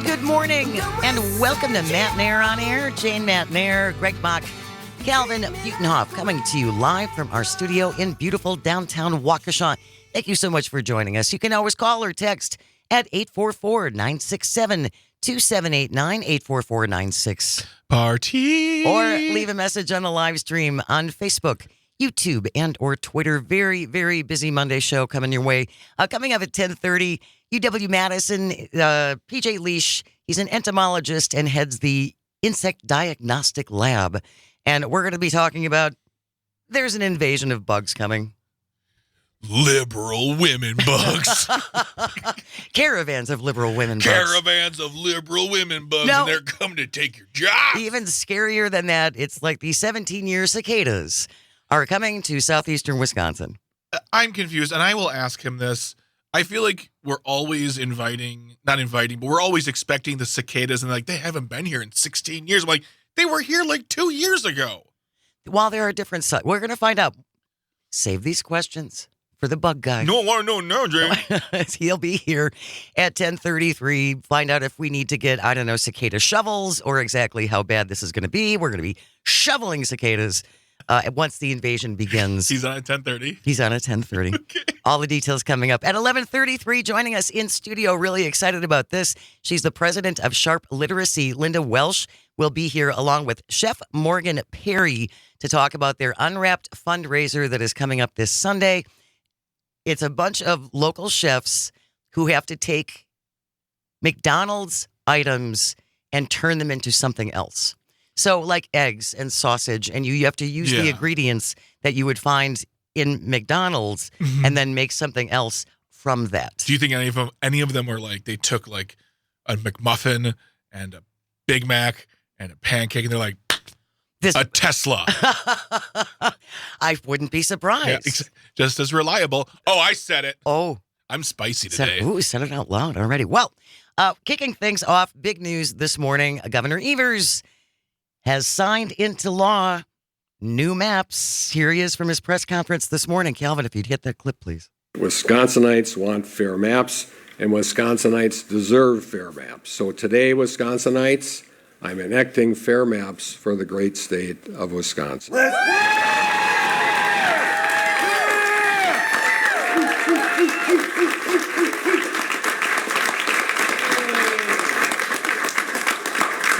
Good morning, and welcome to Matt Nair on Air. Jane Matt Nair, Greg Bach, Calvin Butenhoff, coming to you live from our studio in beautiful downtown Waukesha. Thank you so much for joining us. You can always call or text at 844-967-2789, 844-96. Or leave a message on the live stream on Facebook, YouTube, and or Twitter. Very, very busy Monday show coming your way. Coming up at 10:30, UW-Madison, PJ Leash. He's an entomologist and heads the Insect Diagnostic Lab. And we're going to be talking about there's an invasion of bugs coming. Liberal women bugs. Caravans of liberal women bugs. Caravans of liberal women bugs, and they're coming to take your job. Even scarier than that, it's like the 17-year cicadas are coming to southeastern Wisconsin. I'm confused, and I will ask him this. I feel like we're always not inviting, but we're always expecting the cicadas, and they haven't been here in 16 years. I'm like, they were here 2 years ago. While there are different sites, we're going to find out. Save these questions for the bug guy. No, I want to know now, Jay. He'll be here at 10:33. Find out if we need to get, cicada shovels or exactly how bad this is going to be. We're going to be shoveling cicadas once the invasion begins. He's on at 10:30. He's on at 10:30. Okay. All the details coming up. At 11:33, joining us in studio, really excited about this. She's the president of Sharp Literacy. Linda Welsh will be here along with Chef Morgan Perry to talk about their Unwrapped fundraiser that is coming up this Sunday. It's a bunch of local chefs who have to take McDonald's items and turn them into something else. So like eggs and sausage, and you have to use the ingredients that you would find in McDonald's and then make something else from that. Do you think any of them were they took a McMuffin and a Big Mac and a pancake, and they're like, a Tesla. I wouldn't be surprised. Yeah, just as reliable. Oh, I said it. Oh. I'm spicy today. Said it out loud already. Well, kicking things off, big news this morning. Governor Evers has signed into law new maps. Here he is from his press conference this morning. Calvin, if you'd hit that clip, please. Wisconsinites want fair maps, and Wisconsinites deserve fair maps. So today, Wisconsinites, I'm enacting fair maps for the great state of Wisconsin.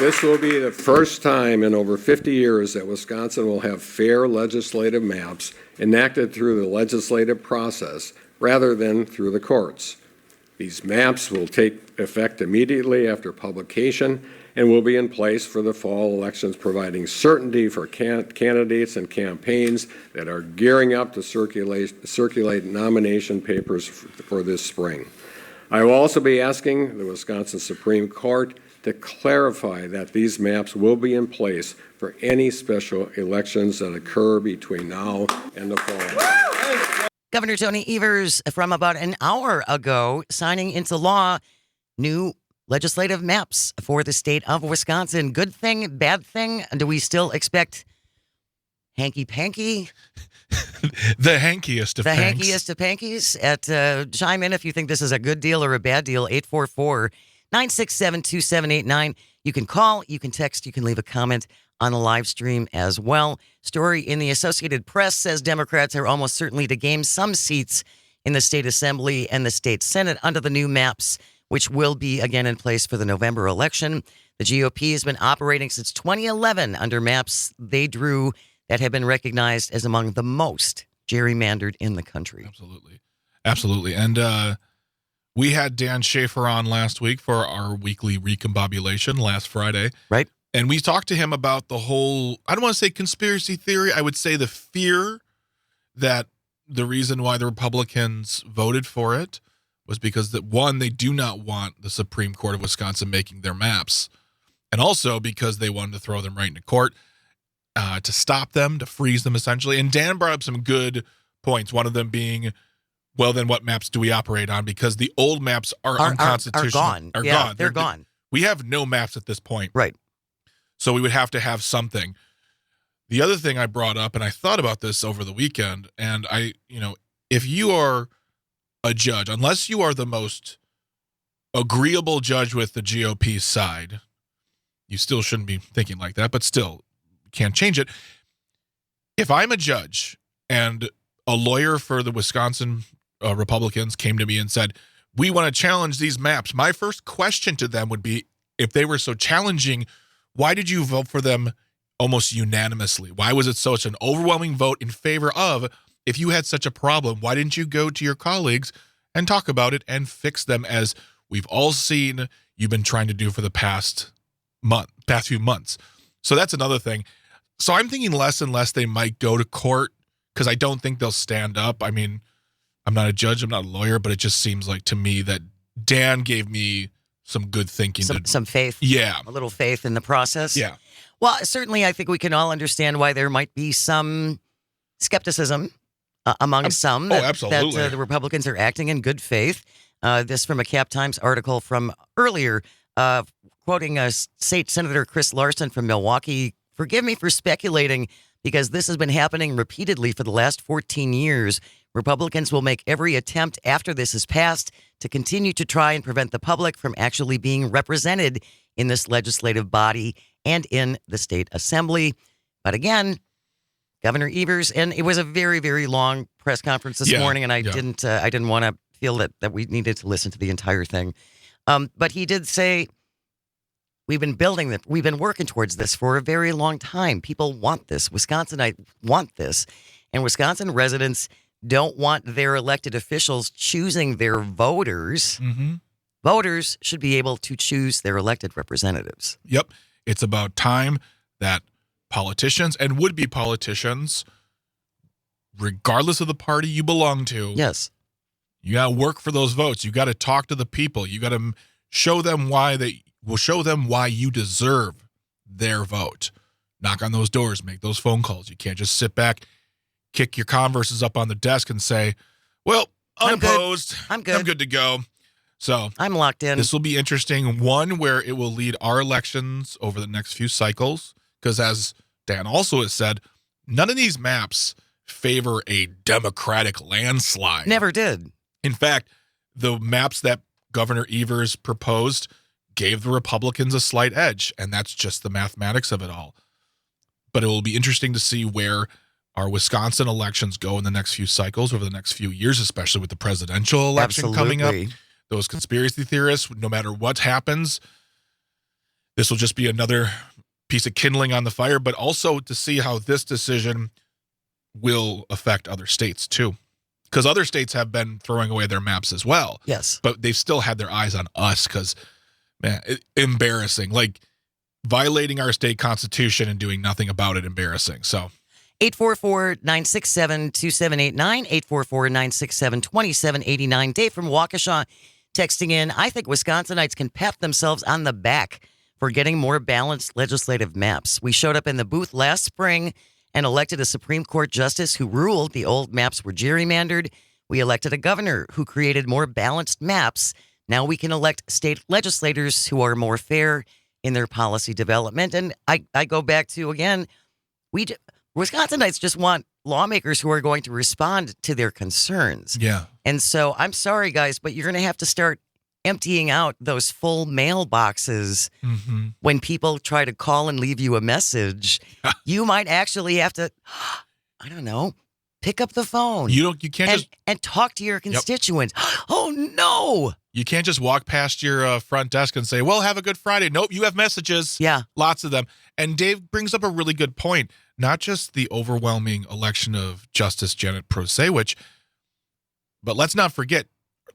This will be the first time in over 50 years that Wisconsin will have fair legislative maps enacted through the legislative process rather than through the courts. These maps will take effect immediately after publication and will be in place for the fall elections, providing certainty for candidates and campaigns that are gearing up to circulate nomination papers for this spring. I will also be asking the Wisconsin Supreme Court to clarify that these maps will be in place for any special elections that occur between now and the fall. Governor Tony Evers, from about an hour ago, signing into law new legislative maps for the state of Wisconsin. Good thing, bad thing? Do we still expect hanky-panky? The hankiest of hankies. The hankiest of pankies. Chime in if you think this is a good deal or a bad deal. 844-967-2789. You can call, you can text, you can leave a comment on the live stream as well. Story in the Associated Press says Democrats are almost certainly to gain some seats in the state assembly and the state senate under the new maps, which will be again in place for the November election. The GOP has been operating since 2011 under maps they drew that have been recognized as among the most gerrymandered in the country. Absolutely. And we had Dan Schaefer on last week for our weekly recombobulation last Friday. Right. And we talked to him about the whole, I don't want to say conspiracy theory, I would say the fear that the reason why the Republicans voted for it was because that, one, they do not want the Supreme Court of Wisconsin making their maps, and also because they wanted to throw them right into court to stop them, to freeze them essentially. And Dan brought up some good points, one of them being, well, then what maps do we operate on? Because the old maps are unconstitutional. Are gone. They're gone. We have no maps at this point. Right. So we would have to have something. The other thing I brought up, and I thought about this over the weekend, and if you are a judge, unless you are the most agreeable judge with the GOP side, you still shouldn't be thinking like that, but still can't change it. If I'm a judge and a lawyer for the Wisconsin Republicans came to me and said, we want to challenge these maps, my first question to them would be, if they were so challenging, why did you vote for them almost unanimously? Why was it such an overwhelming vote in favor of? If you had such a problem, why didn't you go to your colleagues and talk about it and fix them, as we've all seen you've been trying to do for the past few months? So that's another thing. So I'm thinking less and less they might go to court, because I don't think they'll stand up. I mean, I'm not a judge, I'm not a lawyer, but it just seems like to me that Dan gave me some good thinking. Some faith. Yeah. A little faith in the process. Yeah. Well, certainly I think we can all understand why there might be some skepticism among some that absolutely. The Republicans are acting in good faith. This from a Cap Times article from earlier, quoting State Senator Chris Larson from Milwaukee. Forgive me for speculating, because this has been happening repeatedly for the last 14 years. Republicans will make every attempt after this is passed to continue to try and prevent the public from actually being represented in this legislative body and in the state assembly. But again, Governor Evers, and it was a very, very long press conference this morning, and I didn't want to feel that we needed to listen to the entire thing. But he did say, we've been working towards this for a very long time. People want this. Wisconsinites want this. And Wisconsin residents don't want their elected officials choosing their voters. Mm-hmm. Voters should be able to choose their elected representatives. Yep. It's about time that politicians and would-be politicians, regardless of the party you belong to, yes, you got to work for those votes. You got to talk to the people. You got to show them why you deserve their vote. Knock on those doors, make those phone calls. You can't just sit back, kick your Converses up on the desk and say, well, unopposed. I'm good. I'm good to go. So I'm locked in. This will be interesting. One, where it will lead our elections over the next few cycles, because as Dan also has said, none of these maps favor a Democratic landslide. Never did. In fact, the maps that Governor Evers proposed gave the Republicans a slight edge, and that's just the mathematics of it all. But it will be interesting to see where our Wisconsin elections go in the next few cycles, over the next few years, especially with the presidential election coming up. Those conspiracy theorists, no matter what happens, this will just be another piece of kindling on the fire, but also to see how this decision will affect other states too. Because other states have been throwing away their maps as well. Yes. But they've still had their eyes on us, because, man, embarrassing. Like, violating our state constitution and doing nothing about it, embarrassing. So 844-967-2789, 844-967-2789. Dave from Waukesha texting in, I think Wisconsinites can pat themselves on the back for getting more balanced legislative maps. We showed up in the booth last spring and elected a Supreme Court justice who ruled the old maps were gerrymandered. We elected a governor who created more balanced maps. Now we can elect state legislators who are more fair in their policy development. And I go back to, again, Wisconsinites just want lawmakers who are going to respond to their concerns. yeah. And so I'm sorry, guys, but you're going to have to start emptying out those full mailboxes when people try to call and leave you a message. You might actually have to, I don't know, pick up the phone. You can't and talk to your constituents. Oh, no. You can't just walk past your front desk and say, well, have a good Friday. Nope, you have messages. Yeah. Lots of them. And Dave brings up a really good point. Not just the overwhelming election of Justice Janet Prosewicz, but let's not forget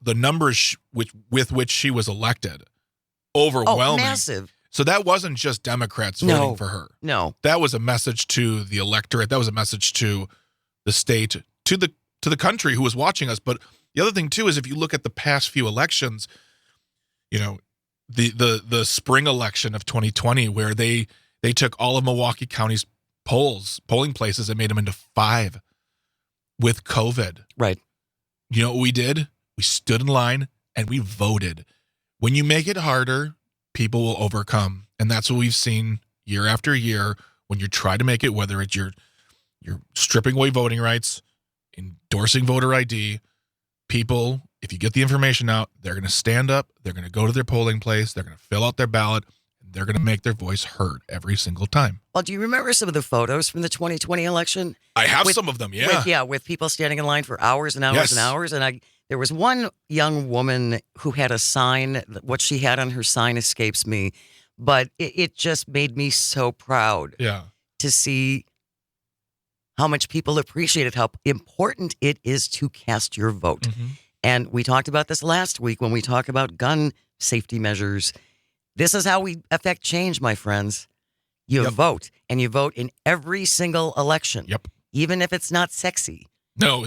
the numbers with which she was elected. Overwhelming. Oh, massive. So that wasn't just Democrats voting for her. No. That was a message to the electorate. That was a message to the state, to the country who was watching us. But the other thing, too, is if you look at the past few elections, you know, the spring election of 2020, where they took all of Milwaukee County's polling places and made them into 5 with COVID. Right. You know what we did? We stood in line and we voted. When you make it harder, people will overcome. And that's what we've seen year after year when you try to make it, whether it's you're stripping away voting rights, endorsing voter ID, people if you get the information out, they're going to stand up, they're going to go to their polling place, they're going to fill out their ballot, and they're going to make their voice heard every single time. Well, do you remember some of the photos from the 2020 election? I have some of them, yeah. With people standing in line for hours and hours and hours. And there was one young woman who had a sign. What she had on her sign escapes me, but it just made me so proud to see how much people appreciated how important it is to cast your vote. Mm-hmm. And we talked about this last week when we talk about gun safety measures. This is how we affect change, my friends. You vote, and you vote in every single election. Yep. Even if it's not sexy. No,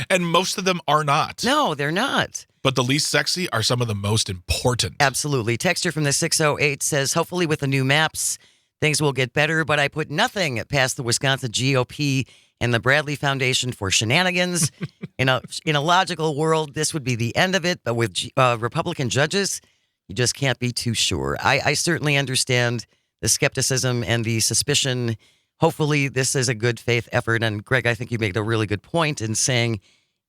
and most of them are not. No, they're not. But the least sexy are some of the most important. Absolutely. Texter from the 608 says, hopefully with the new maps, things will get better, but I put nothing past the Wisconsin GOP and the Bradley Foundation for shenanigans. In a logical world, this would be the end of it, but with Republican judges, you just can't be too sure. I certainly understand the skepticism and the suspicion. Hopefully this is a good faith effort. And Greg, I think you made a really good point in saying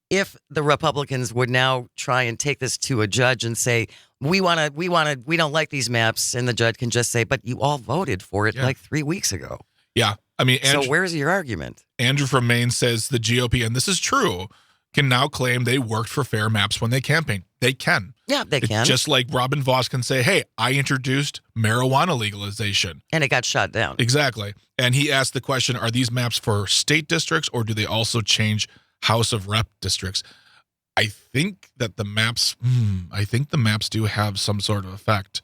if the Republicans would now try and take this to a judge and say, we don't like these maps, and the judge can just say, but you all voted for it like 3 weeks ago. Yeah. I mean, so where's your argument? Andrew from Maine says the GOP, and this is true, can now claim they worked for fair maps when they campaigned. They can. Yeah, they can. Just like Robin Voss can say, hey, I introduced marijuana legalization. And it got shot down. Exactly. And he asked the question, are these maps for state districts or do they also change House of Rep districts? I think that the maps do have some sort of effect.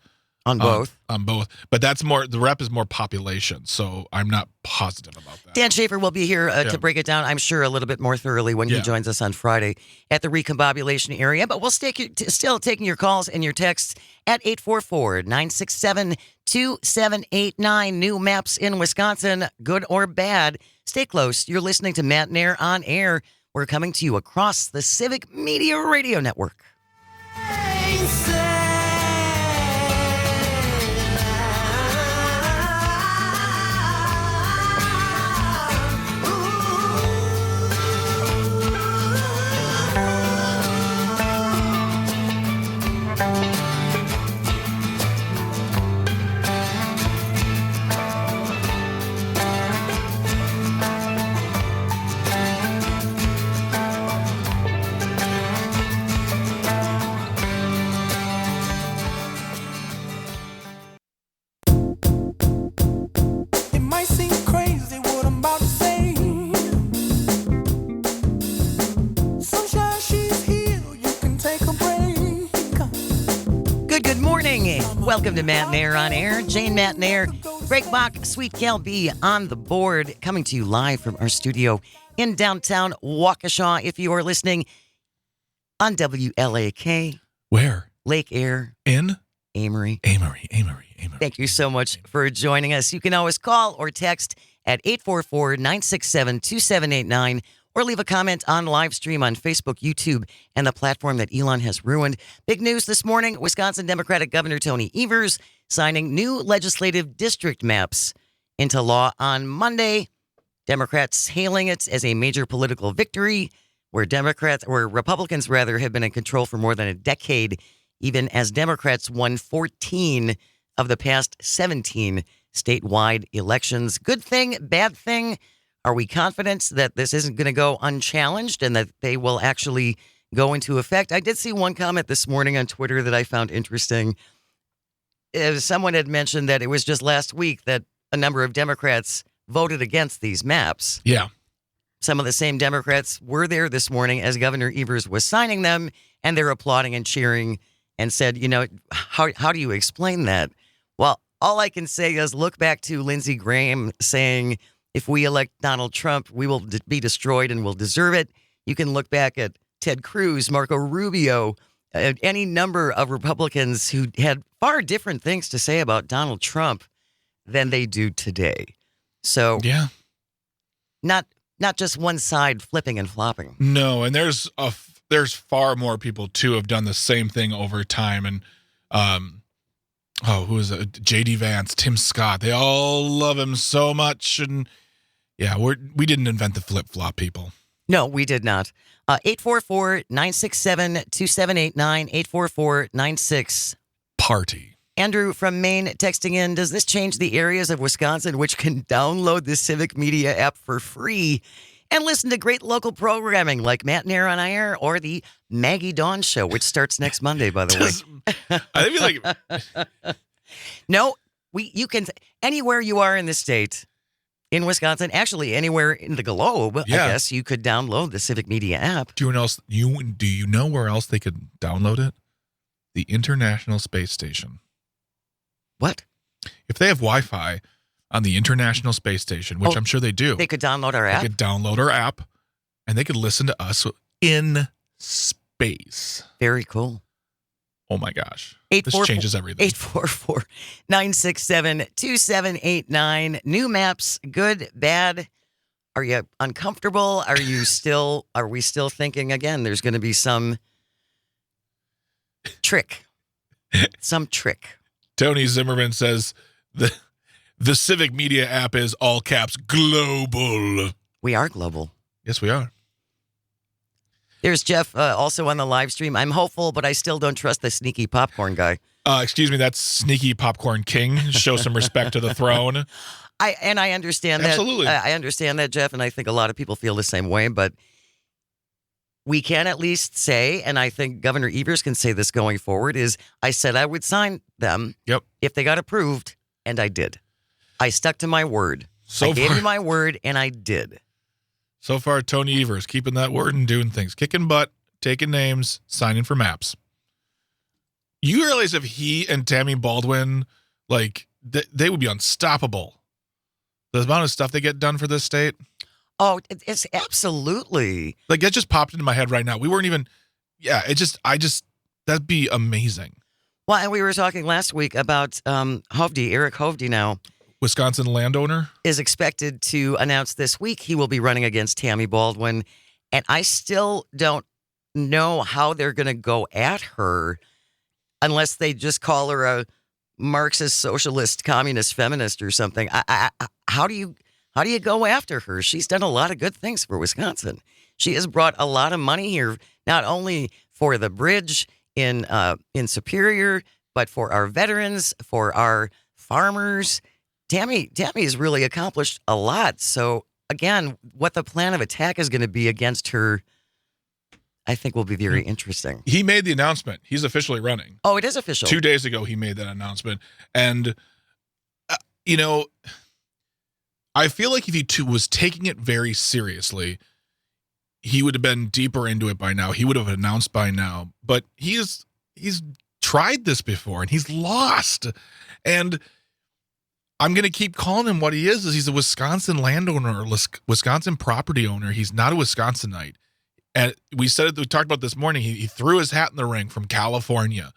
On both? On both. But that's more, the rep is more population, so I'm not positive about that. Dan Schaefer will be here to break it down, I'm sure, a little bit more thoroughly when he joins us on Friday at the recombobulation area. But we'll still taking your calls and your texts at 844-967-2789. New maps in Wisconsin, good or bad. Stay close. You're listening to Matt Nair on Air. We're coming to you across the Civic Media Radio Network. Welcome to Matt Nair on Air. Jane Matt Nair, Greg Bach, Sweet Gal B on the board, coming to you live from our studio in downtown Waukesha. If you are listening on WLAK. Where? Lake Air. In? Amory. Amory. Thank you so much for joining us. You can always call or text at 844-967-2789 or leave a comment on live stream on Facebook, YouTube, and the platform that Elon has ruined. Big news this morning, Wisconsin Democratic Governor Tony Evers signing new legislative district maps into law on Monday. Democrats hailing it as a major political victory where Republicans have been in control for more than a decade, even as Democrats won 14 of the past 17 statewide elections. Good thing, bad thing? Are we confident that this isn't going to go unchallenged and that they will actually go into effect? I did see one comment this morning on Twitter that I found interesting. Someone had mentioned that it was just last week that a number of Democrats voted against these maps. Yeah. Some of the same Democrats were there this morning as Governor Evers was signing them, and they're applauding and cheering and said, how do you explain that? Well, all I can say is look back to Lindsey Graham saying, if we elect Donald Trump, we will be destroyed and will deserve it. You can look back at Ted Cruz, Marco Rubio, any number of Republicans who had far different things to say about Donald Trump than they do today. So, yeah, not just one side flipping and flopping. No, and there's far more people too have done the same thing over time, and who is it? J.D. Vance, Tim Scott, they all love him so much, and yeah, we didn't invent the flip flop, people. No, we did not. 844-967-2789, 844-96. Party. Andrew from Maine texting in, does this change the areas of Wisconsin which can download the Civic Media app for free and listen to great local programming like Matt and Aaron on Air or the Maggie Dawn Show, which starts next Monday, by the way? I feel like No, you can, anywhere you are in the state, in Wisconsin, actually anywhere in the globe, Yeah. I guess, you could download the Civic Media app. do you know where else they could download it? The International Space Station. What? If they have Wi-Fi on the International Space Station, which I'm sure they do, They could download our they app? could download our app and they could listen to us in space. Very cool. Oh my gosh. This changes everything. 844-967-2789. New maps, good, bad. Are you uncomfortable? Are we still thinking again there's going to be some trick? Some trick. Tony Zimmerman says the Civic Media app is all caps global. We are global. Yes, we are. There's Jeff also on the live stream. I'm hopeful, but I still don't trust the sneaky popcorn guy. Excuse me, that's Sneaky Popcorn King. Show some respect to the throne. I understand that. Absolutely. I understand that, Jeff, and I think a lot of people feel the same way, but we can at least say, and I think Governor Evers can say this going forward, is I said I would sign them if they got approved, and I did. I stuck to my word. I gave you my word, and I did. So far, Tony Evers keeping that word and doing things. Kicking butt, taking names, signing for maps. You realize if he and Tammy Baldwin, like, they would be unstoppable. The amount of stuff they get done for this state. Oh, it's absolutely. Like, that just popped into my head right now. We weren't even, that'd be amazing. Well, and we were talking last week about Hovde, Eric Hovde now. Wisconsin landowner is expected to announce this week he will be running against Tammy Baldwin. And I still don't know how they're going to go at her unless they just call her a Marxist, socialist, communist, feminist or something. How do you go after her? She's done a lot of good things for Wisconsin. She has brought a lot of money here, not only for the bridge in Superior, but for our veterans, for our farmers. Tammy has really accomplished a lot. So, again, what the plan of attack is going to be against her, I think will be very interesting. He made the announcement. He's officially running. Oh, it is official. 2 days ago, he made that announcement. And, I feel like if he was taking it very seriously, he would have been deeper into it by now. He would have announced by now. But he's tried this before, and he's lost. And I'm going to keep calling him what he is he's a Wisconsin landowner or Wisconsin property owner. He's not a Wisconsinite. And we talked about this morning. He threw his hat in the ring from California.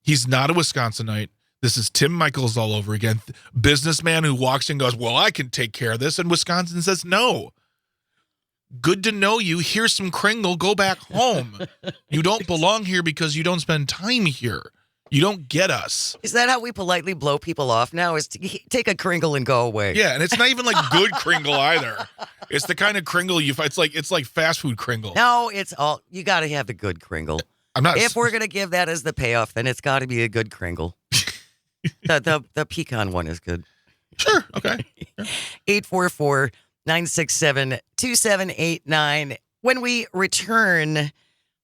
He's not a Wisconsinite. This is Tim Michaels all over again. Businessman who walks in and goes, well, I can take care of this. And Wisconsin says, no. Good to know you. Here's some Kringle. Go back home. You don't belong here because you don't spend time here. You don't get us. Is that how we politely blow people off now? Is to take a Kringle and go away? Yeah, and it's not even like good Kringle either. It's the kind of Kringle it's like fast food Kringle. No, it's all you got to have the good Kringle. I'm not. If we're gonna give that as the payoff, then it's got to be a good Kringle. the pecan one is good. Sure. Okay. 844-967-2789. When we return,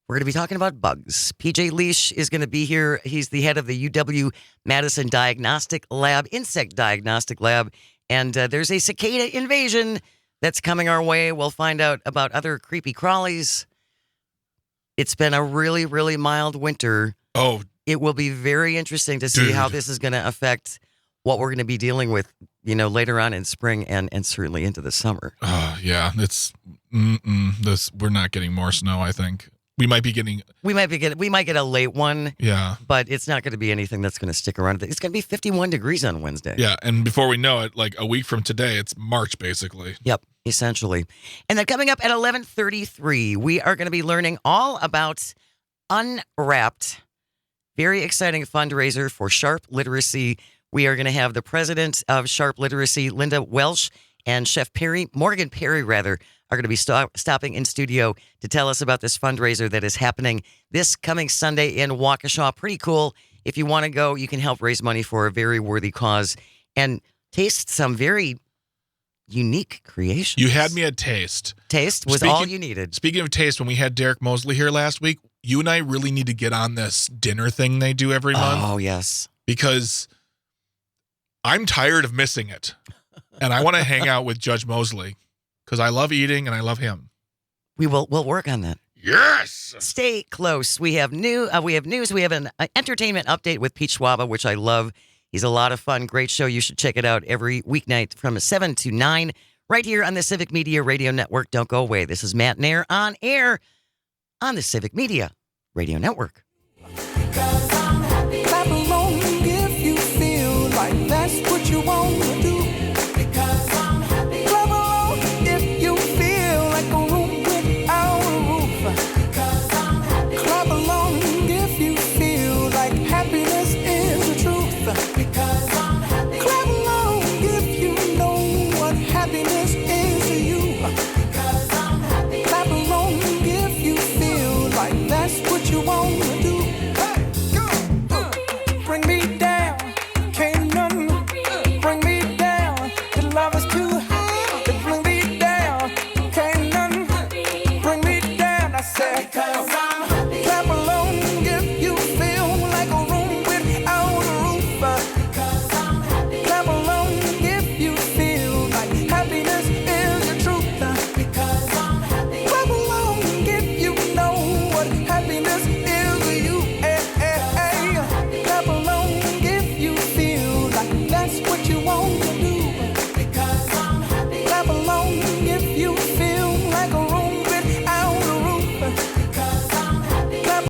we're going to be talking about bugs. PJ Leash is going to be here. He's the head of the UW-Madison Diagnostic Lab, Insect Diagnostic Lab. And there's a cicada invasion that's coming our way. We'll find out about other creepy crawlies. It's been a really, really mild winter. Oh, it will be very interesting to see how this is going to affect what we're going to be dealing with, later on in spring and certainly into the summer. Oh, yeah. We're not getting more snow, I think. We might get a late one. Yeah. But it's not going to be anything that's going to stick around. It's going to be 51 degrees on Wednesday. Yeah, and before we know it, like a week from today, it's March basically. Yep, essentially. And then coming up at 11:33, we are going to be learning all about Unwrapped. Very exciting fundraiser for Sharp Literacy. We are going to have the president of Sharp Literacy, Linda Welsh, and Chef Morgan Perry, are are going to be stopping in studio to tell us about this fundraiser that is happening this coming Sunday in Waukesha. Pretty cool. If you want to go, you can help raise money for a very worthy cause and taste some very unique creations. You had me at taste. Taste was all you needed. Speaking of taste, when we had Derek Mosley here last week, you and I really need to get on this dinner thing they do every month. Oh, yes. Because I'm tired of missing it. And I want to hang out with Judge Mosley because I love eating and I love him. We'll work on that. Yes. Stay close. We have news. We have an entertainment update with Pete Schwaba, which I love. He's a lot of fun. Great show. You should check it out every weeknight from 7 to 9 right here on the Civic Media Radio Network. Don't go away. This is Matt Nair on air on the Civic Media Radio Network. Clap along if you feel like that's what you want to do. Because I'm happy. Clap along if you feel like a room without a roof. Because I'm happy. Clap along if you feel like happiness is the truth. Because I'm happy. Clap along if you know what happiness is to you. Because I'm happy. Clap along if you feel like that's what you want to do. Bring me down, can't none bring me down. The love is too high to bring me down. Can't none bring me down. I said, because I'm happy. Clap along if you feel like a room without a roof. Because I'm happy. Clap along if you feel like happiness is the truth. Because I'm happy. Clap along if you know what happiness is to you. Clap along if you feel like that's what you want to do. Because I'm happy. Clap along if you feel like a room without a roof. Because I'm happy. Clap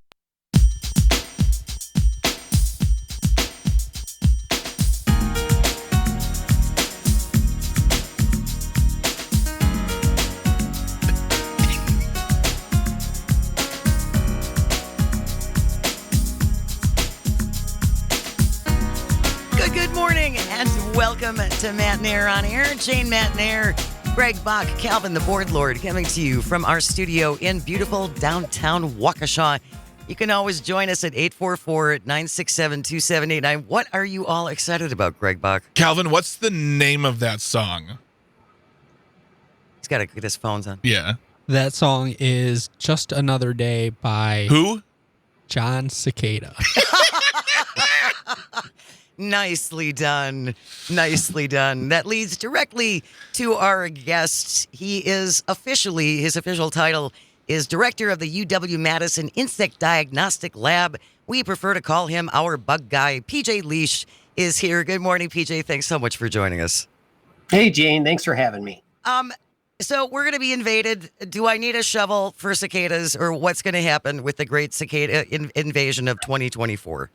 Good morning, and welcome to Matt Nair on air. Jane Matt Nair, Greg Bach, Calvin the Board Lord, coming to you from our studio in beautiful downtown Waukesha. You can always join us at 844-967-2789. What are you all excited about, Greg Bach? Calvin, what's the name of that song? He's got to get his phones on. Yeah. That song is Just Another Day by Who? John Cicada. Nicely done. Nicely done. That leads directly to our guest. He is officially, his official title is Director of the UW-Madison Insect Diagnostic Lab. We prefer to call him our bug guy. PJ Leash is here. Good morning, PJ. Thanks so much for joining us. Hey, Jane. Thanks for having me. So we're going to be invaded. Do I need a shovel for cicadas, or what's going to happen with the great cicada invasion of 2024?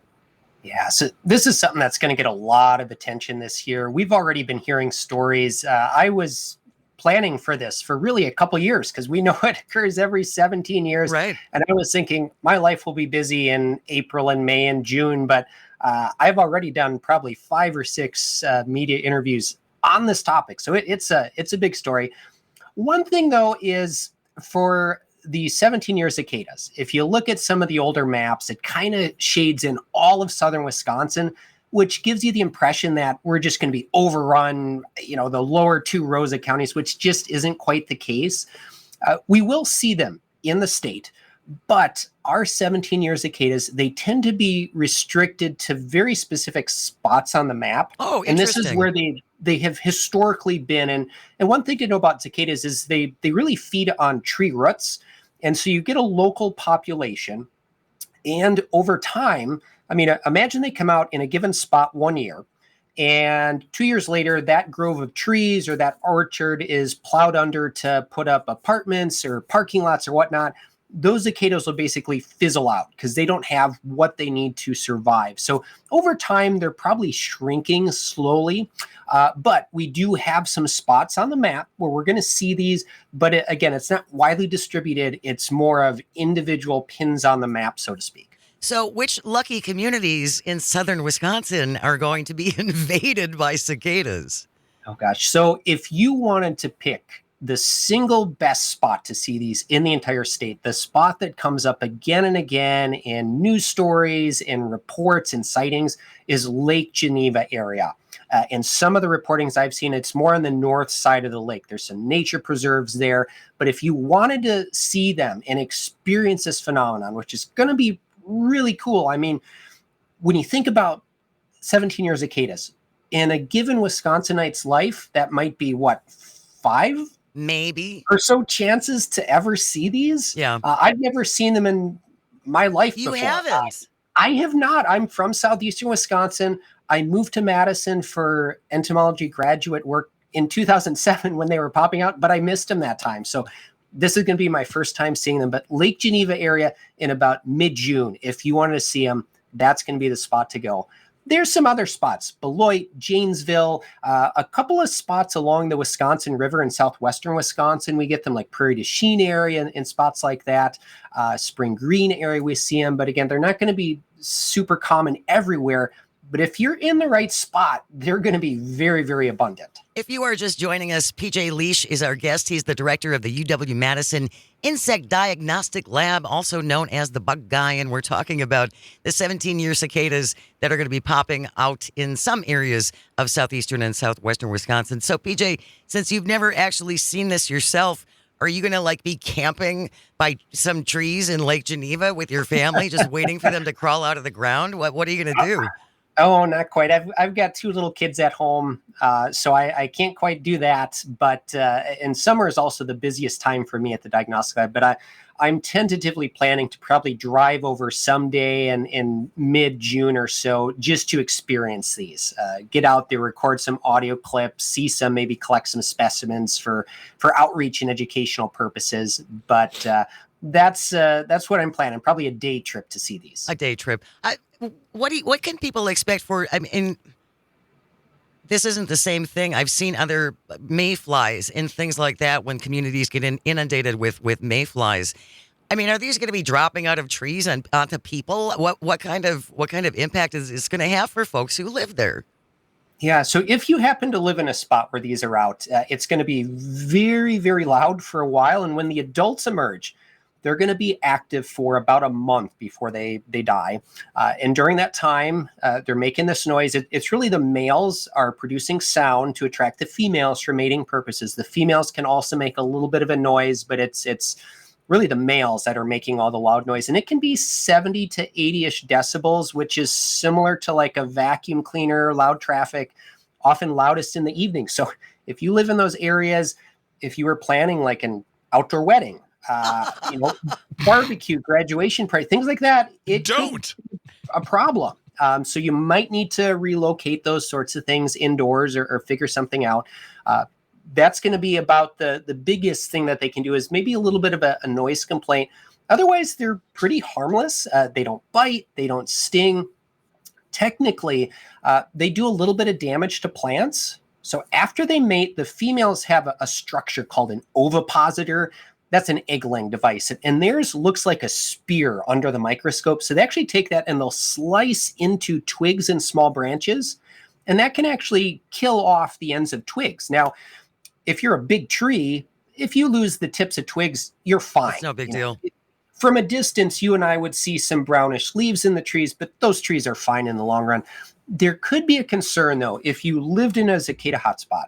Yeah, so this is something that's going to get a lot of attention this year. We've already been hearing stories. I was planning for this for really a couple years because we know it occurs every 17 years. Right. And I was thinking my life will be busy in April and May and June, but I've already done probably 5 or 6 media interviews on this topic. So it's a big story. One thing, though, is for the 17-year cicadas, if you look at some of the older maps, it kind of shades in all of southern Wisconsin, which gives you the impression that we're just going to be overrun, the lower 2 rows of counties, which just isn't quite the case. We will see them in the state, but our 17-year cicadas, they tend to be restricted to very specific spots on the map. Oh, and this interesting. is where they have historically been. And one thing to know about cicadas is they really feed on tree roots. And so you get a local population. And over time, imagine they come out in a given spot 1 year. And 2 years later, that grove of trees or that orchard is plowed under to put up apartments or parking lots or whatnot. Those cicadas will basically fizzle out because they don't have what they need to survive. So over time, they're probably shrinking slowly. But we do have some spots on the map where we're going to see these. But again, it's not widely distributed. It's more of individual pins on the map, so to speak. So which lucky communities in southern Wisconsin are going to be invaded by cicadas? Oh, gosh. So if you wanted to pick the single best spot to see these in the entire state, the spot that comes up again and again in news stories and reports and sightings, is Lake Geneva area. And some of the reportings I've seen, it's more on the north side of the lake. There's some nature preserves there. But if you wanted to see them and experience this phenomenon, which is going to be really cool. I mean, when you think about 17-year cicadas in a given Wisconsinite's life, that might be what, 5 maybe or so chances to ever see these. Yeah. I've never seen them in my life you before. haven't. I have not. I'm from southeastern Wisconsin. I moved to Madison for entomology graduate work in 2007 when they were popping out, but I missed them that time. So this is going to be my first time seeing them. But Lake Geneva area in about mid-June, if you wanted to see them, that's going to be the spot to go. There's some other spots, Beloit, Janesville, a couple of spots along the Wisconsin River in southwestern Wisconsin. We get them like Prairie du Chien area and spots like that. Spring Green area, we see them. But again, they're not going to be super common everywhere. But if you're in the right spot, they're going to be very, very abundant. If you are just joining us, PJ Leash is our guest. He's the director of the UW-Madison Insect Diagnostic Lab, also known as the Bug Guy. And we're talking about the 17-year cicadas that are going to be popping out in some areas of southeastern and southwestern Wisconsin. So, PJ, since you've never actually seen this yourself, are you going to be camping by some trees in Lake Geneva with your family, just waiting for them to crawl out of the ground? What are you going to do? Oh, not quite. I've got 2 little kids at home, so I can't quite do that. But and summer is also the busiest time for me at the diagnostic lab. But I'm tentatively planning to probably drive over someday in mid-June or so just to experience these. Get out there, record some audio clips, see some, maybe collect some specimens for outreach and educational purposes. But that's what I'm planning. Probably a day trip to see these. A day trip. What can people expect for? I mean, this isn't the same thing. I've seen other mayflies and things like that when communities get inundated with mayflies. I mean, are these going to be dropping out of trees onto people? What kind of impact is this going to have for folks who live there? Yeah, so if you happen to live in a spot where these are out, it's going to be very, very loud for a while. And when the adults emerge, they're going to be active for about a month before they die. And during that time, they're making this noise. It's really the males are producing sound to attract the females for mating purposes. The females can also make a little bit of a noise, but it's really the males that are making all the loud noise. And it can be 70 to 80-ish decibels, which is similar to like a vacuum cleaner, loud traffic, often loudest in the evening. So if you live in those areas, if you were planning like an outdoor wedding, barbecue, graduation party, things like that, it don't a problem. So you might need to relocate those sorts of things indoors or figure something out. That's going to be about the biggest thing that they can do is maybe a little bit of a noise complaint. Otherwise, they're pretty harmless. They don't bite. They don't sting. Technically, they do a little bit of damage to plants. So after they mate, the females have a structure called an ovipositor. That's an egg-laying device. And theirs looks like a spear under the microscope. So they actually take that and they'll slice into twigs and small branches. And that can actually kill off the ends of twigs. Now, if you're a big tree, if you lose the tips of twigs, you're fine. It's no big deal. From a distance, you and I would see some brownish leaves in the trees, but those trees are fine in the long run. There could be a concern, though, if you lived in a cicada hotspot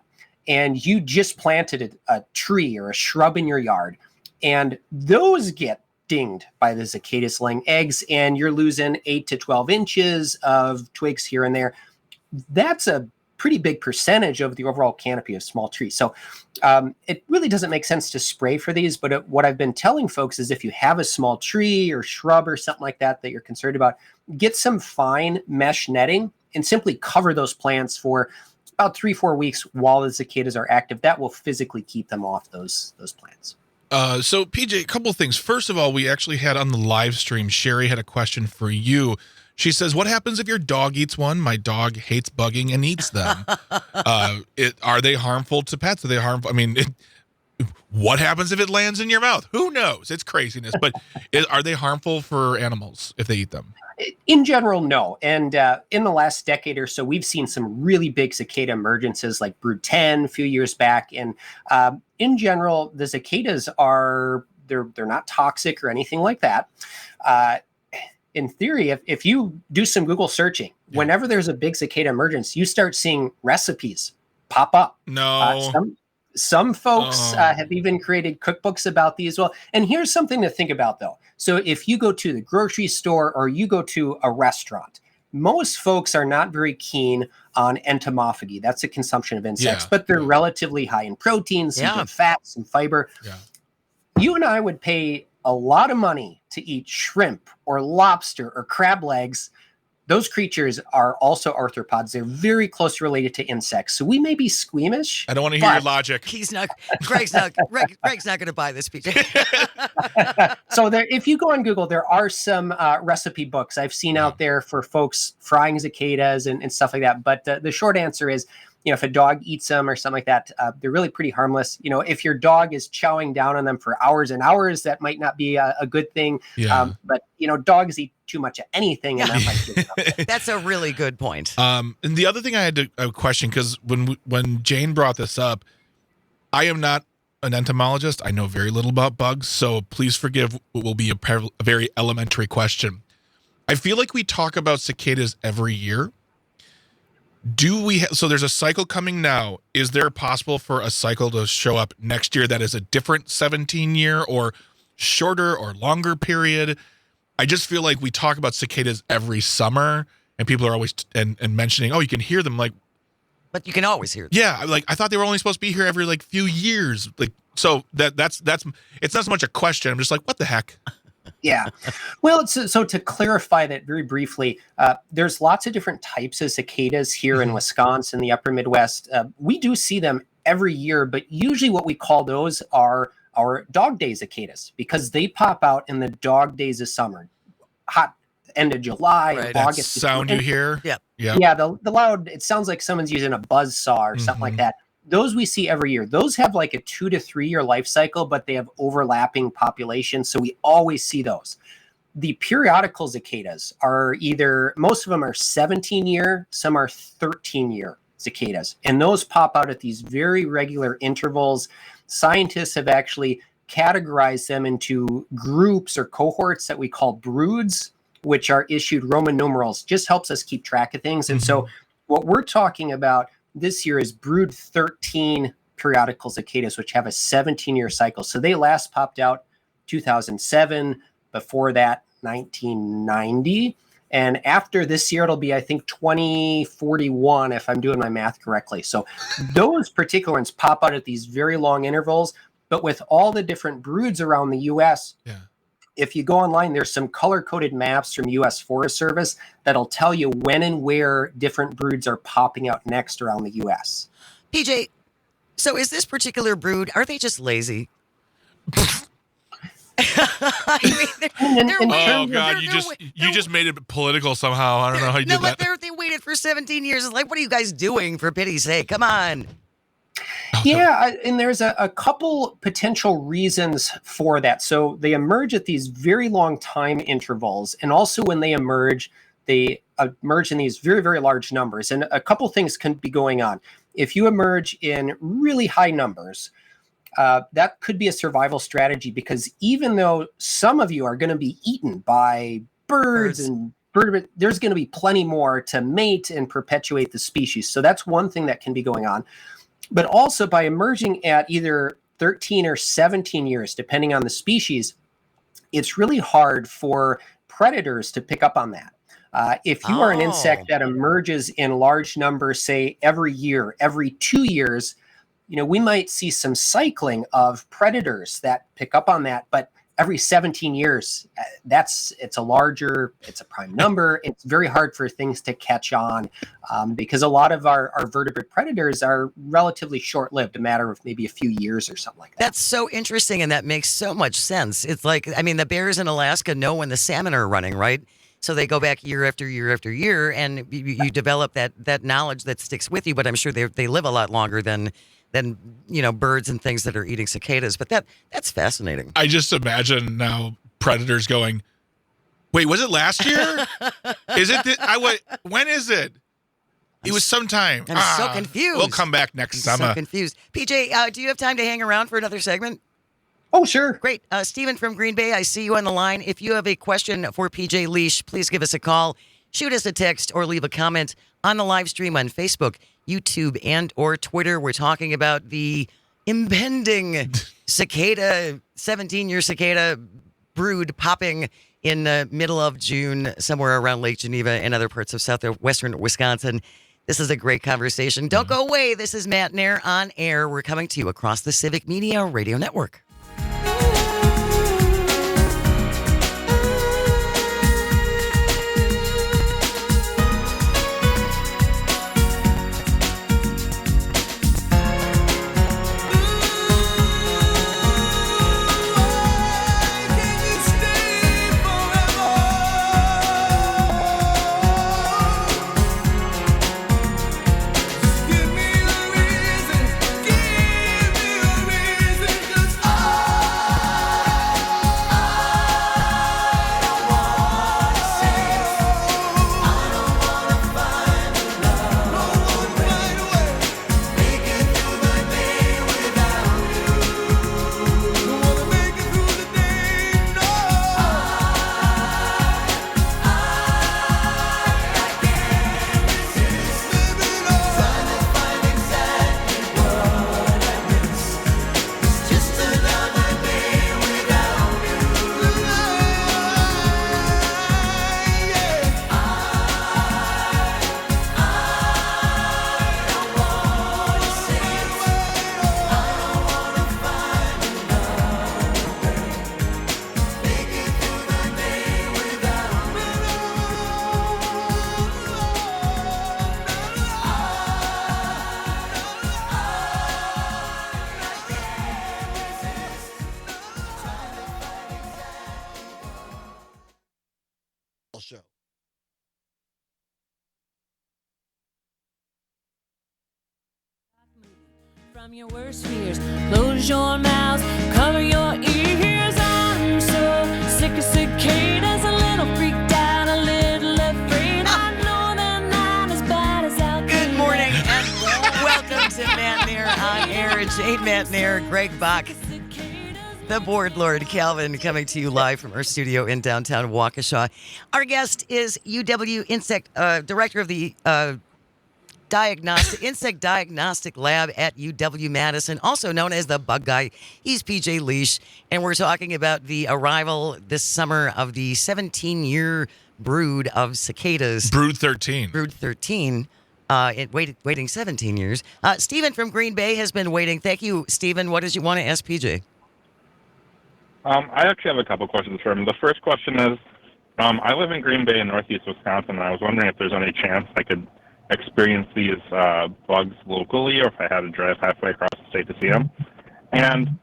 and you just planted a tree or a shrub in your yard, and those get dinged by the cicadas laying eggs, and you're losing 8 to 12 inches of twigs here and there. That's a pretty big percentage of the overall canopy of small trees. So it really doesn't make sense to spray for these. But what I've been telling folks is if you have a small tree or shrub or something like that you're concerned about, get some fine mesh netting and simply cover those plants for about 3-4 weeks while the cicadas are active. That will physically keep them off those plants. So PJ, a couple of things. First of all, we actually had on the live stream, Sherry had a question for you. She says, what happens if your dog eats one? My dog hates bugging and eats them. Are they harmful to pets? Are they harmful? I mean, what happens if it lands in your mouth? Who knows? It's craziness. But are they harmful for animals if they eat them? In general, no. And in the last decade or so, we've seen some really big cicada emergences like Brood 10 a few years back. And in general, the cicadas they're not toxic or anything like that. In theory, if you do some Google searching, whenever there's a big cicada emergence, you start seeing recipes pop up. No. Some folks have even created cookbooks about these. Well, and here's something to think about, though. So if you go to the grocery store or you go to a restaurant, most folks are not very keen on entomophagy. That's a consumption of insects, but they're relatively high in proteins, some good fats, and fiber. Yeah. You and I would pay a lot of money to eat shrimp or lobster or crab legs. Those creatures are also arthropods. They're very close related to insects. So we may be squeamish. I don't want to hear your logic. Greg's not going to buy this, PJ. So if you go on Google, there are some recipe books I've seen out there for folks frying cicadas and stuff like that. But the short answer is, if a dog eats them or something like that, they're really pretty harmless. If your dog is chowing down on them for hours and hours, that might not be a good thing. Yeah. But dogs eat too much of anything, and that might be something. That's a really good point. And the other thing I had a question, because when Jane brought this up, I am not an entomologist. I know very little about bugs, so please forgive what will be a very elementary question. I feel like we talk about cicadas every year. So there's a cycle coming now. Is there possible for a cycle to show up next year that is a different 17-year or shorter or longer period? I just feel like we talk about cicadas every summer, and people are always and mentioning, you can hear them. Like, but you can always hear them. Yeah, like I thought they were only supposed to be here every few years. Like, so that's it's not so much a question. I'm just like, what the heck? Yeah. Well, so to clarify that very briefly, there's lots of different types of cicadas here in Wisconsin, the upper Midwest. We do see them every year, but usually what we call those are our dog day cicadas, because they pop out in the dog days of summer, hot end of July, right. August. That sound you hear? Yeah. Yeah, the loud, it sounds like someone's using a buzz saw or something like that. Those we see every year. Those have like a 2 to 3 year life cycle, but they have overlapping populations. So we always see those. The periodical cicadas are most of them are 17-year, some are 13-year cicadas. And those pop out at these very regular intervals. Scientists have actually categorized them into groups or cohorts that we call broods, which are issued Roman numerals. Just helps us keep track of things. And so what we're talking about this year is Brood 13 periodical cicadas, which have a 17-year cycle. So they last popped out 2007, before that 1990. And after this year, it'll be, I think, 2041, if I'm doing my math correctly. So those particular ones pop out at these very long intervals. But with all the different broods around the U.S., if you go online, there's some color-coded maps from U.S. Forest Service that'll tell you when and where different broods are popping out next around the U.S. PJ, so is this particular brood, are they just lazy? You just made it political somehow. I don't know how you did that. They waited for 17 years. It's like, what are you guys doing, for pity's sake? Come on. Yeah, and there's a couple potential reasons for that. So they emerge at these very long time intervals, and also when they emerge in these very, very large numbers. And a couple things can be going on. If you emerge in really high numbers, that could be a survival strategy, because even though some of you are going to be eaten by birds and there's going to be plenty more to mate and perpetuate the species. So that's one thing that can be going on. But also by emerging at either 13 or 17 years, depending on the species, it's really hard for predators to pick up on that. If you are an insect that emerges in large numbers, say every year, every 2 years, we might see some cycling of predators that pick up on that. But every 17 years, it's a prime number. It's very hard for things to catch on because a lot of our vertebrate predators are relatively short-lived, a matter of maybe a few years or something like that. That's so interesting, and that makes so much sense. It's like, the bears in Alaska know when the salmon are running, right? So they go back year after year after year, and you develop that knowledge that sticks with you. But I'm sure they live a lot longer than than birds and things that are eating cicadas. But that's fascinating. I just imagine now predators going, wait, was it last year? Is it? When is it? It was sometime. I'm so confused. We'll come back next summer. So confused. PJ, do you have time to hang around for another segment? Oh, sure. Great. Stephen from Green Bay, I see you on the line. If you have a question for PJ Leash, please give us a call, shoot us a text, or leave a comment on the live stream on Facebook, YouTube, and or Twitter. We're talking about the impending 17-year cicada brood popping in the middle of June, somewhere around Lake Geneva and other parts of southwestern Wisconsin. This is a great conversation. Don't go away. This is Matt Nair on air. We're coming to you across the Civic Media Radio Network. From your worst fears, close your mouth, cover your ears. I'm so sick of cicadas, a little freaked out, a little afraid. I know they're not as bad as out there. Good morning and welcome to Matt Nair on air. Jade Matt Nair, Greg Bach, the board lord Calvin, coming to you live from our studio in downtown Waukesha. Our guest is UW Insect Director of the Insect Diagnostic Lab at UW-Madison, also known as the Bug Guy. He's PJ Leash, and we're talking about the arrival this summer of the 17-year brood of cicadas. Brood 13. Brood 13. Waiting 17 years. Stephen from Green Bay has been waiting. Thank you, Stephen. What did you want to ask PJ? I actually have a couple questions for him. The first question is, I live in Green Bay in northeast Wisconsin, and I was wondering if there's any chance I could experience these bugs locally, or if I had to drive halfway across the state to see them. And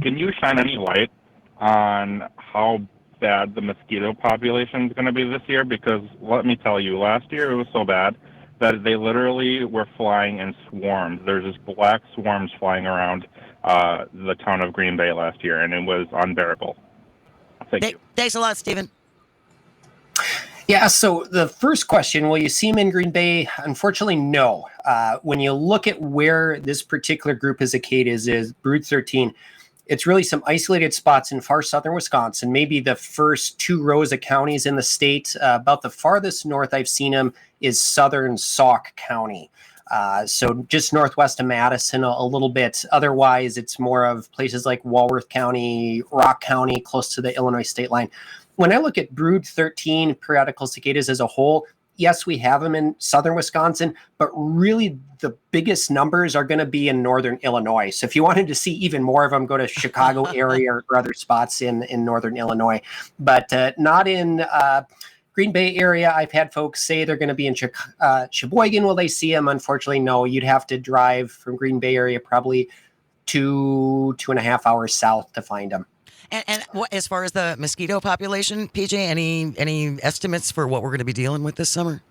can you shine any light on how bad the mosquito population is going to be this year? Because let me tell you, last year it was so bad that they literally were flying in swarms. There's just black swarms flying around the town of Green Bay last year, and it was unbearable. Thank you. Thanks a lot, Stephen. Yeah, so the first question, will you see them in Green Bay? Unfortunately, no. When you look at where this particular group of cicadas is, Brood 13, it's really some isolated spots in far southern Wisconsin, maybe the first 2 rows of counties in the state. About the farthest north I've seen them is southern Sauk County. So just northwest of Madison a little bit. Otherwise, it's more of places like Walworth County, Rock County, close to the Illinois state line. When I look at Brood 13 periodical cicadas as a whole, yes, we have them in southern Wisconsin, but really the biggest numbers are going to be in northern Illinois. So if you wanted to see even more of them, go to Chicago area or other spots in northern Illinois, but not in Green Bay area. I've had folks say they're going to be in Sheboygan. Will they see them? Unfortunately, no. You'd have to drive from Green Bay area probably 2.5 hours south to find them. And as far as the mosquito population, PJ, any estimates for what we're going to be dealing with this summer?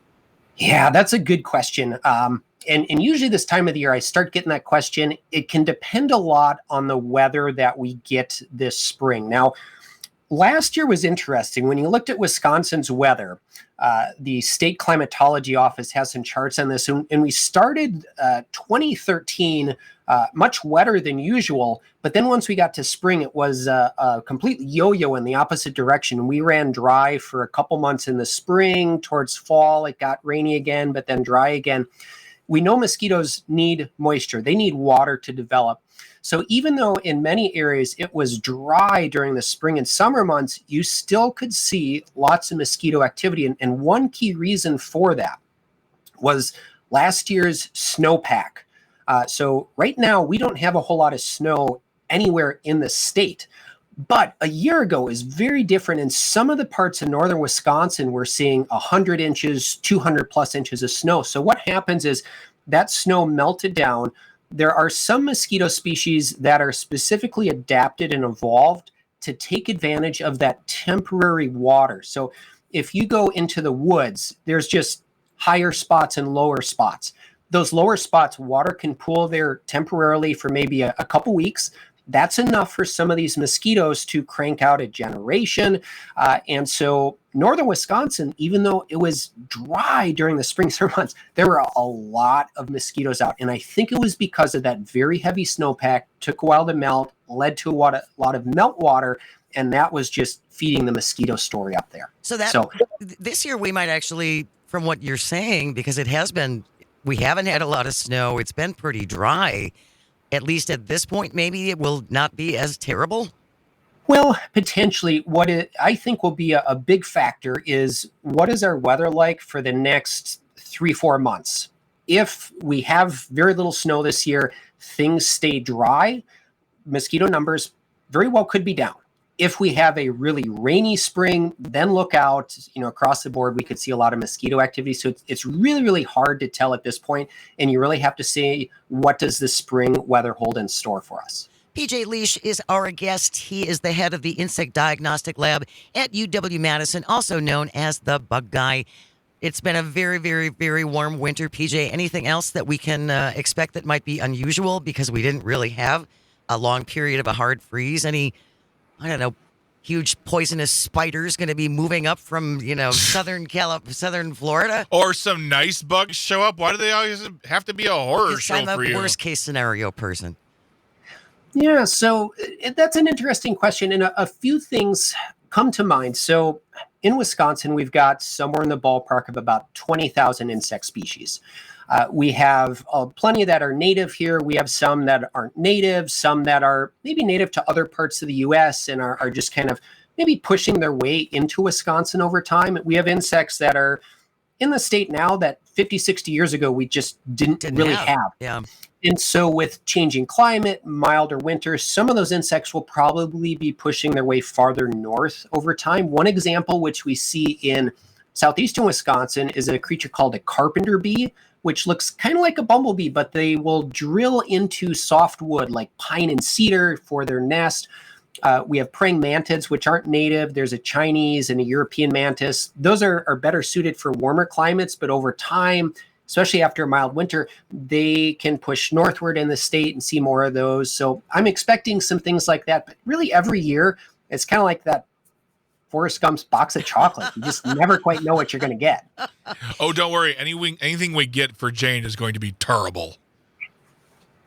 Yeah, that's a good question. And usually this time of the year, I start getting that question. It can depend a lot on the weather that we get this spring. Now, last year was interesting. When you looked at Wisconsin's weather, the state climatology office has some charts on this, and we started 2013 much wetter than usual. But then once we got to spring, it was a complete yo-yo in the opposite direction. We ran dry for a couple months in the spring. Towards fall, it got rainy again, but then dry again. We know mosquitoes need moisture. They need water to develop. So even though in many areas it was dry during the spring and summer months, you still could see lots of mosquito activity. And one key reason for that was last year's snowpack. So right now, we don't have a whole lot of snow anywhere in the state. But a year ago is very different. In some of the parts of northern Wisconsin, we're seeing 100 inches, 200 plus inches of snow. So what happens is that snow melted down. There are some mosquito species that are specifically adapted and evolved to take advantage of that temporary water. So if you go into the woods, there's just higher spots and lower spots. Those lower spots, water can pool there temporarily for maybe a couple weeks. That's enough for some of these mosquitoes to crank out a generation. And so northern Wisconsin, even though it was dry during the spring summer months, there were a lot of mosquitoes out. And I think it was because of that very heavy snowpack, took a while to melt, led to a lot of meltwater, and that was just feeding the mosquito story up there. So this year we might actually, from what you're saying, because we haven't had a lot of snow, it's been pretty dry. At least at this point, maybe it will not be as terrible? Well, potentially. What I think will be a big factor is what is our weather like for the next 3-4 months? If we have very little snow this year, things stay dry, mosquito numbers very well could be down. If we have a really rainy spring, then look out, across the board, we could see a lot of mosquito activity. So it's really, really hard to tell at this point. And you really have to say, what does the spring weather hold in store for us? PJ Leash is our guest. He is the head of the Insect Diagnostic Lab at UW-Madison, also known as the Bug Guy. It's been a very, very, very warm winter. PJ, anything else that we can expect that might be unusual because we didn't really have a long period of a hard freeze? Any, I don't know, huge poisonous spiders going to be moving up from, southern Florida? Or some nice bugs show up? Why do they always have to be a horror show for you? I'm a worst case scenario person. Yeah, so that's an interesting question. And a few things come to mind. So in Wisconsin, we've got somewhere in the ballpark of about 20,000 insect species. We have plenty that are native here. We have some that aren't native, some that are maybe native to other parts of the U.S. and are just kind of maybe pushing their way into Wisconsin over time. We have insects that are in the state now that 50, 60 years ago we just didn't really have. Yeah. And so with changing climate, milder winters, some of those insects will probably be pushing their way farther north over time. One example, which we see in southeastern Wisconsin, is a creature called a carpenter bee, which looks kind of like a bumblebee, but they will drill into soft wood like pine and cedar for their nest. We have praying mantids, which aren't native. There's a Chinese and a European mantis. Those are better suited for warmer climates, but over time, especially after a mild winter, they can push northward in the state and see more of those. So I'm expecting some things like that. But really every year, it's kind of like that Forrest Gump's box of chocolate. You just never quite know what you're going to get. Oh, don't worry. Anything we get for Jane is going to be terrible.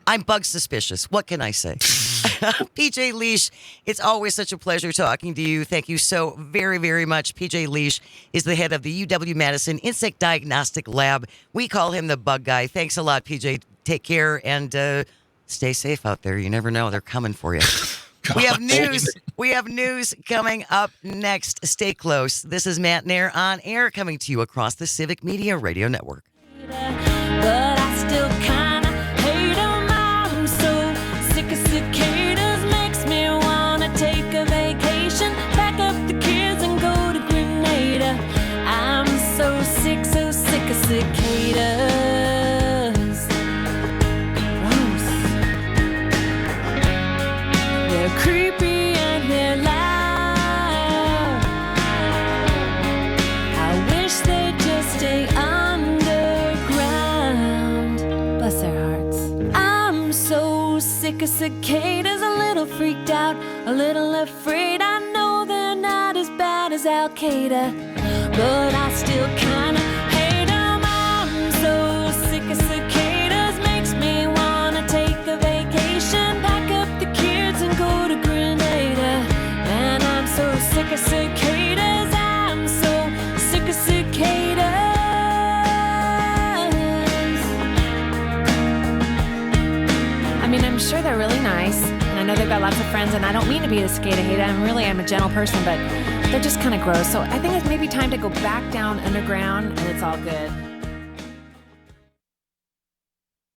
I'm bug suspicious. What can I say? PJ Leash, it's always such a pleasure talking to you. Thank you so very, very much. PJ Leash is the head of the UW-Madison Insect Diagnostic Lab. We call him the Bug Guy. Thanks a lot, PJ. Take care and stay safe out there. You never know. They're coming for you. We have news. We have news coming up next. Stay close. This is Matt Nair on air coming to you across the Civic Media Radio Network. But I still kinda hate 'em. I'm so sick of cicadas. Makes me wanna take a vacation, pack up the kids and go to Grenada. I'm so sick of cicadas. Gross. They're creepy and they're loud. I wish they'd just stay under. bless their hearts. I'm so sick of cicadas, a little freaked out, a little afraid. I know they're not as bad as Al Qaeda, but I still kinda hate them. I'm so sick of cicadas, makes me wanna take a vacation, pack up the kids and go to Grenada. And I'm so sick of cicadas, I'm so sick of cicadas. I mean, I'm sure they're really nice, and I know they've got lots of friends, and I don't mean to be a cicada hater. I'm a gentle person, but they're just kind of gross. So I think it's maybe time to go back down underground, and it's all good.